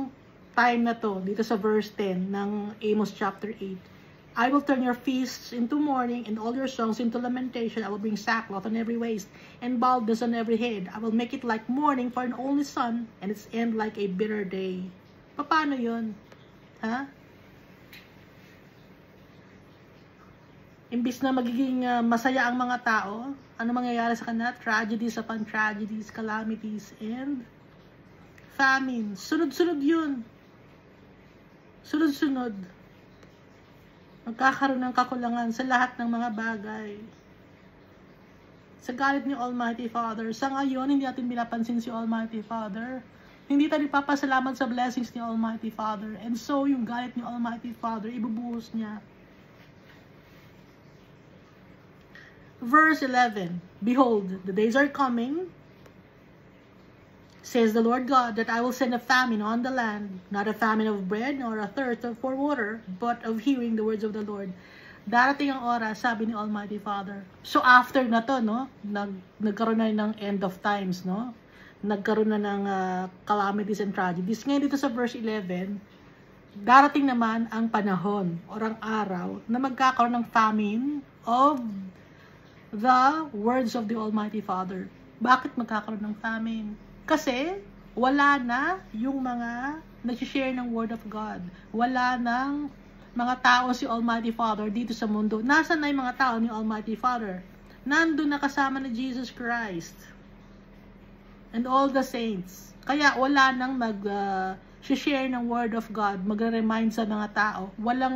time na to, dito sa verse 10 ng Amos chapter 8. I will turn your feasts into mourning and all your songs into lamentation. I will bring sackcloth on every waist and baldness on every head. I will make it like mourning for an only son, and its end like a bitter day. Paano yun? Ha? Imbis na magiging masaya ang mga tao, ano mangyayari sa kanila? Tragedies upon tragedies, calamities, and famine. Sunod-sunod yun. Sunod-sunod. Magkakaroon ng kakulangan sa lahat ng mga bagay. Sa galit ni Almighty Father. Sa ngayon, hindi natin pinapansin si Almighty Father. Hindi tayo nagpapasalamat sa blessings ni Almighty Father. And so, yung galit ni Almighty Father, ibubuhos niya. Verse 11. Behold, the days are coming, says the Lord God, that I will send a famine on the land, not a famine of bread, nor a thirst for water, but of hearing the words of the Lord. Darating ang oras, sabi ni Almighty Father. So after na to, no, nagkaroon na ng end of times, no? Nagkaroon na ng calamities and tragedies. Ngayon dito sa verse 11, darating naman ang panahon o ang araw na magkakaroon ng famine of the words of the Almighty Father. Bakit magkakaroon ng famine? Kasi wala na yung mga nag-share ng Word of God. Wala nang mga tao si Almighty Father dito sa mundo. Nasaan na yung mga tao ni Almighty Father? Nandun na kasama ni Jesus Christ and all the saints. Kaya wala nang mag-share ng Word of God, mag-remind sa mga tao. Wala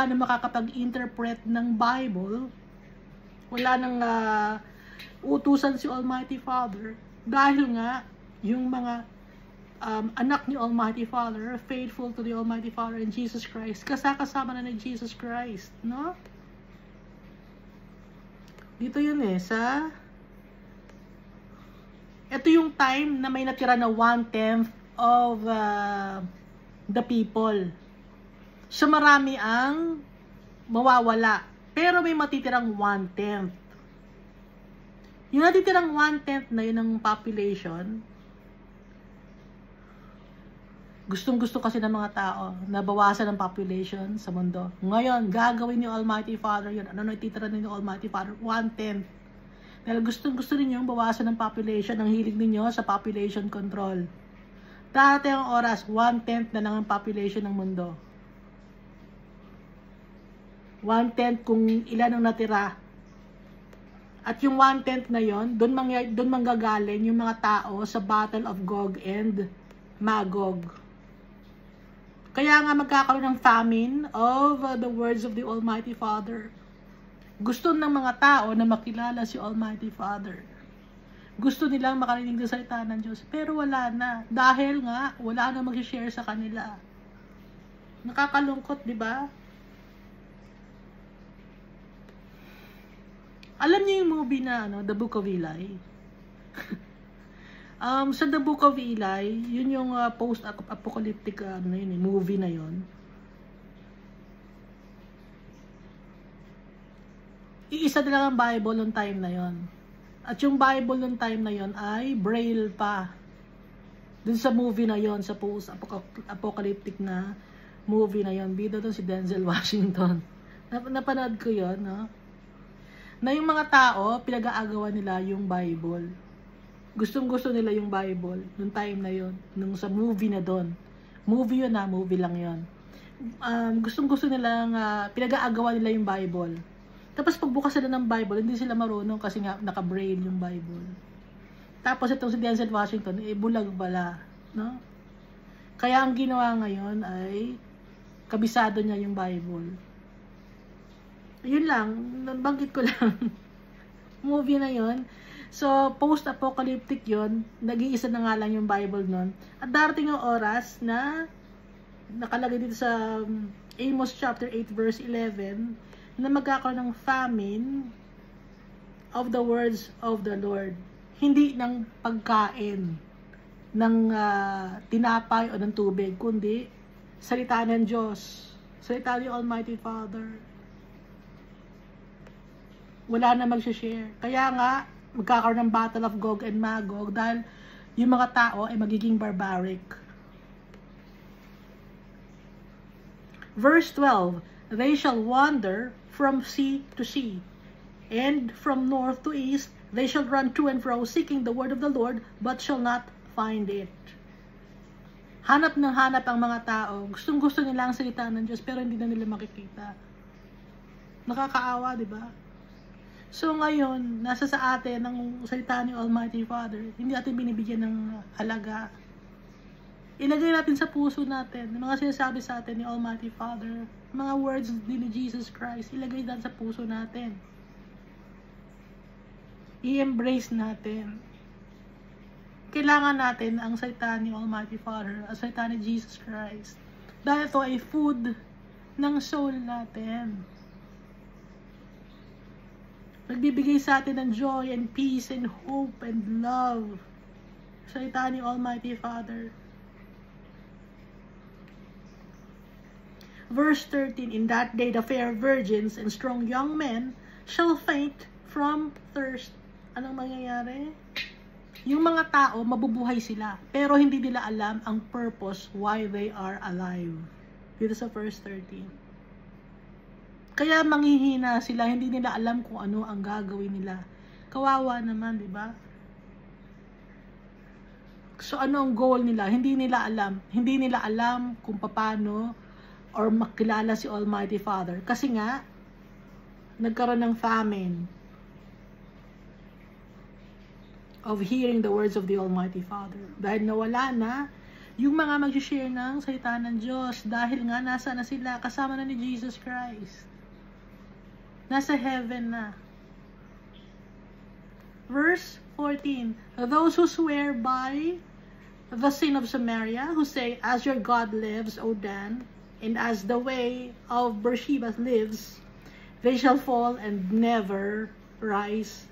nang makakapag-interpret ng Bible. Wala nang utusan si Almighty Father. Dahil nga, yung mga anak ni Almighty Father, faithful to the Almighty Father and Jesus Christ, kasama na ni Jesus Christ, no? Dito yun ito yung time na may natira na 1/10 of the people. So marami ang mawawala, pero may matitirang 1/10. Yung natitirang 1/10 na yun ng population, gustong-gusto kasi ng mga tao na bawasan ng population sa mundo. Ngayon, gagawin ni Almighty Father yun. Ano natitira ni Almighty Father? 1/10. Dahil gustong-gusto ninyong bawasan ng population, ang hilig ninyo sa population control. Dati ang oras, 1/10 na lang ang population ng mundo. 1/10 kung ilan ang natira. At yung 1/10 na yon, doon manggagaling yung mga tao sa Battle of Gog and Magog. Kaya nga magkakaroon ng famine of the words of the Almighty Father. Gusto ng mga tao na makilala si Almighty Father. Gusto nilang makarinig ng salita ng Diyos. Pero wala na. Dahil nga, wala na mag-share sa kanila. Nakakalungkot, di ba? Alam niyo yung movie na The Book of Eli? Sa The Book of Eli, yun yung post-apocalyptic movie na yun. Iisa na lang ang Bible noong time na yon. At yung Bible noong time na yon ay Braille pa. Dun sa movie na yon, sa post-apocalyptic na movie na yon, bida doon si Denzel Washington. Napanood ko yon, no? Na yung mga tao, pinag-aagawan nila yung Bible. Gustong-gusto nila yung Bible noong time na yon, nung sa movie na doon. Movie yun, movie lang yon. Gustong-gusto nilang pinag-aagawan nila yung Bible. Tapos pagbukas sila ng Bible, hindi sila marunong kasi nga naka-braille yung Bible. Tapos itong si Denzel Washington, bulag bala, no? Kaya ang ginawa ngayon ay kabisado niya yung Bible. Yun lang, nabanggit ko lang. Movie na yon. So, post-apocalyptic yon, nag-iisa na nga lang yung Bible nun. At darating ang oras na nakalagay dito sa Amos chapter 8 verse 11 na magkakaroon ng famine of the words of the Lord. Hindi ng pagkain ng tinapay o ng tubig, kundi salita ng Diyos. Salita ng Almighty Father. Wala na mag-share. Kaya nga, magkakaroon ng Battle of Gog and Magog dahil yung mga tao ay magiging barbaric. Verse 12, they shall wander from sea to sea, and from north to east, they shall run to and fro, seeking the word of the Lord, but shall not find it. Hanap ng hanap ang mga tao. Gustong-gusto nila ang salita ng Diyos, pero hindi na nila makikita. Nakakaawa, di ba? So ngayon, nasa sa atin ang salita ni Almighty Father, hindi natin binibigyan ng halaga. Ilagay natin sa puso natin, mga sinasabi sa atin ni Almighty Father, mga words din ni Jesus Christ, ilagay natin sa puso natin. I-embrace natin. Kailangan natin ang salita ni Almighty Father, ang salita ni Jesus Christ. Dahil ito ay food ng soul natin. Nagbibigay sa atin ng joy and peace and hope and love. Salita ni Almighty Father. Verse 13, in that day the fair virgins and strong young men shall faint from thirst. Anong mangyayari? Yung mga tao, mabubuhay sila. Pero hindi nila alam ang purpose why they are alive. Dito sa verse 13. Kaya manghihina sila, hindi nila alam kung ano ang gagawin nila. Kawawa naman, di ba? So ano ang goal nila? Hindi nila alam. Hindi nila alam kung paano or makilala si Almighty Father. Kasi nga, nagkaroon ng famine of hearing the words of the Almighty Father. Dahil nawala na yung mga mag-share ng salita ng Diyos. Dahil nga, nasa na sila, kasama na ni Jesus Christ. Nasa heaven na. Verse 14, those who swear by the sin of Samaria, who say, as your God lives, O Dan, and as the way of Beersheba lives, they shall fall and never rise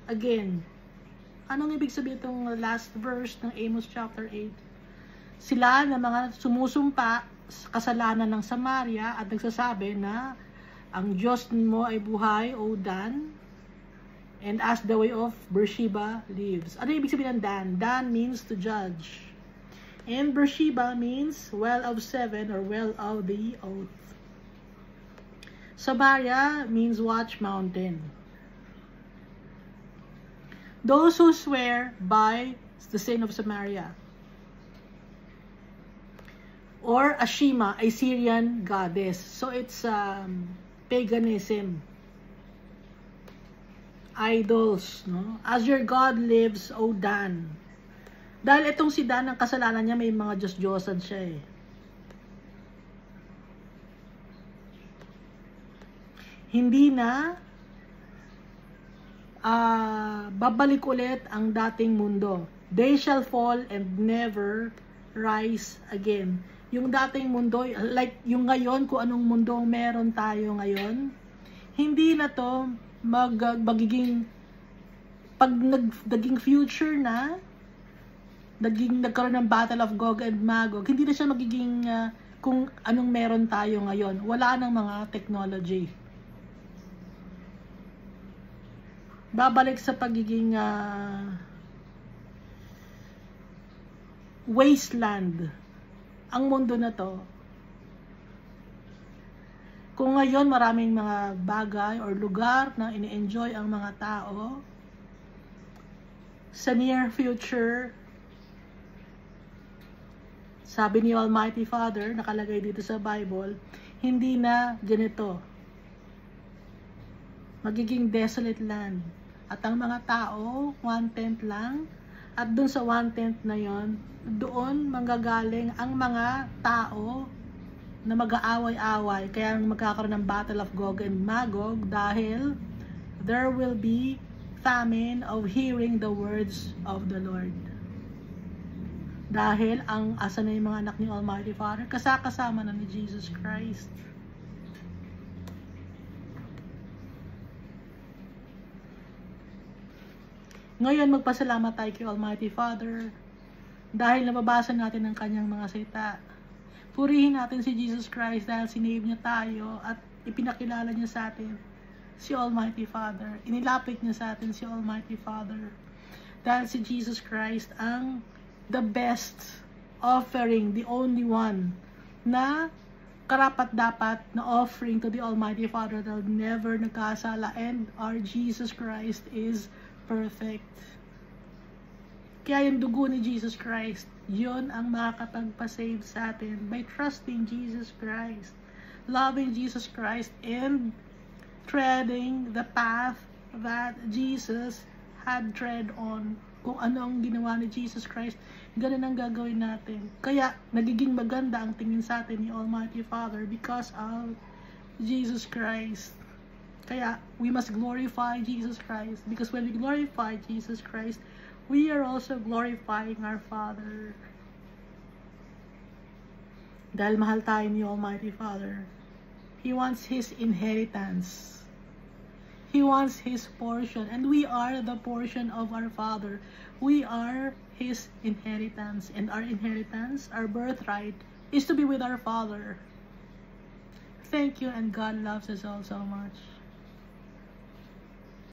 again. Anong ibig sabihin itong last verse ng Amos chapter 8? Sila na mga sumusumpa sa kasalanan ng Samaria at nagsasabi na ang Diyos mo ay buhay, O Dan, and as the way of Beersheba lives. Ano ibig sabihin ng Dan? Dan means to judge. And Beersheba means well of seven or well of the oath. Samaria means watch mountain. Those who swear by the sin of Samaria. Or Ashima, a Syrian goddess. So it's paganism. Idols, no? As your God lives, O Dan. Dahil itong si Dan, ang kasalanan niya, may mga Diyos-Diyosan siya eh. Hindi na babalik ulit ang dating mundo. They shall fall and never rise again. Yung dating mundo, like yung ngayon, kung anong mundo meron tayo ngayon, hindi na to magiging, pag naging future na, nagkaroon ng Battle of Gog and Magog, hindi na siya magiging kung anong meron tayo ngayon. Wala nang mga technology. Babalik sa pagiging wasteland ang mundo na to. Kung ngayon maraming mga bagay or lugar na ini-enjoy ang mga tao, sa near future, sabi ni Almighty Father, nakalagay dito sa Bible, hindi na ganito. Magiging desolate land. At ang mga tao, 1/10 lang. At dun sa 1/10 na yon, doon manggagaling ang mga tao na mag-aaway-away. Kaya magkakaroon ng Battle of Gog and Magog dahil there will be famine of hearing the words of the Lord. Dahil ang asa na yung mga anak ni Almighty Father, kasama na ni Jesus Christ. Ngayon, magpasalamat tayo kay Almighty Father dahil nababasa natin ang kanyang mga salita. Purihin natin si Jesus Christ dahil sinave niya tayo at ipinakilala niya sa atin si Almighty Father. Inilapit niya sa atin si Almighty Father. Dahil si Jesus Christ ang the best offering, the only one na karapat-dapat na offering to the Almighty Father that never nagkasala, and our Jesus Christ is perfect. Kaya yung dugo ni Jesus Christ, yun ang makakapagpasave sa atin by trusting Jesus Christ, loving Jesus Christ, and treading the path that Jesus had tread on. Kung ano ang ginawa ni Jesus Christ, ganun ang gagawin natin. Kaya nagiging maganda ang tingin sa atin ni Almighty Father because of Jesus Christ. Kaya we must glorify Jesus Christ, because when we glorify Jesus Christ, we are also glorifying our Father. Dahil mahal tayo ni Almighty Father, He wants His inheritance. He wants His portion, and we are the portion of our Father. We are His inheritance, and our inheritance, our birthright, is to be with our Father. Thank you, and God loves us all so much.